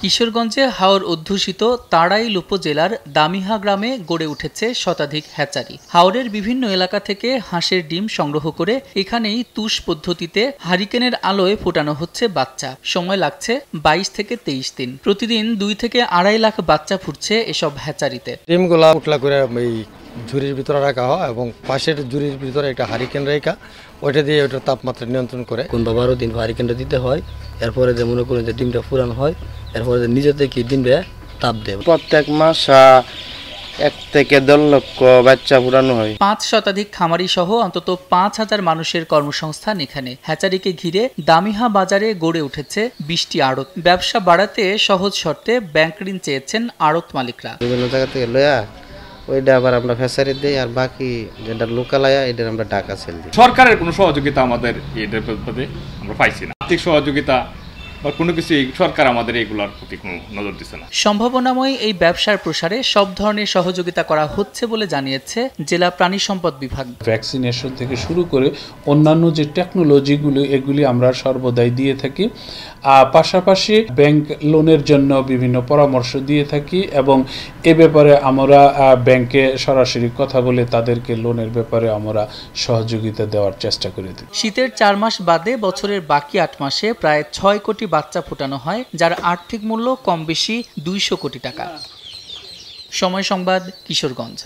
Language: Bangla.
কিশোরগঞ্জে হাওর অধ্যুষিত তাড়াইল উপজেলার দামিহা গ্রামে গড়ে উঠেছে শতাধিক হ্যাচারি। হাওরের বিভিন্ন এলাকা থেকে হাঁসের ডিম সংগ্রহ করে এখানেই তুষ পদ্ধতিতে হারিকেনের আলোয় ফোটানো হচ্ছে বাচ্চা। সময় লাগছে 22 থেকে 23 দিন। প্রতিদিন 2 থেকে 2.5 লাখ বাচ্চা ফুটছে এসব হ্যাচারিতে। ডিমগুলা উঠলা করে ঝুড়ির ভিতরে রাখা হয় এবং পাশের ঝুড়ির ভিতরে একটা হারিকেন রেখা ওইটা দিয়ে ওইটার তাপমাত্রা নিয়ন্ত্রণ করে 12 দিন হারিকেনটা দিতে হয়। এরপরে যে মনে করেন যে ডিমটা ফুরানো হয়, এরপরে নিজে থেকে ডিমটা তাপ দেয়। প্রত্যেক মাস 1 থেকে 1.5 লক্ষ বাচ্চা ফুরানো হয়। 5 শতাধিক খামারি সহ অন্তত 5,000 মানুষের কর্মসংস্থান এখানে। হ্যাচারিকে ঘিরে দামিহা বাজারে গড়ে উঠেছে 20টি আড়ত। ব্যবসা বাড়াতে সহজ শর্তে ব্যাংক ঋণ চেয়েছেন আড়ত মালিকরা। বিভিন্ন জায়গা থেকে লয়া ওইটা আবার আমরা ফেসারি দিই, আর বাকি যেটা লোকাল আয়া এটা আমরা টাকা সেল দিই। সরকারের কোনো সহযোগিতা আমাদের এটার ব্যাপারে আমরা পাইছি না। আর্থিক সহযোগিতা বা কোনো কিছু সরকার আমাদের এগুলোর প্রতি কোনো নজর দিচ্ছে না। সম্ভাবনাময় এই ব্যবসার প্রসারে সব ধরনের সহযোগিতা করা হচ্ছে বলে জানিয়েছে জেলা প্রাণী সম্পদ বিভাগ। ভ্যাকসিনেশন থেকে শুরু করে অন্যান্য যে টেকনোলজিগুলো এগুলি আমরা সর্বদাই দিয়ে থাকি। পাশাপাশি ব্যাংক লোনের জন্য বিভিন্ন পরামর্শ দিয়ে থাকি এবং এ ব্যাপারে আমরা ব্যাংকে সরাসরি কথা বলে তাদেরকে লোনের ব্যাপারে আমরা সহযোগিতা দেওয়ার চেষ্টা করে দিই। শীতের 4 মাস বাদে বছরের বাকি 8 মাসে প্রায় 6 কোটি বাচ্চা ফোটানো হয়, যার আর্থিক মূল্য কম বেশি 200 কোটি টাকা। সময় সংবাদ, কিশোরগঞ্জ।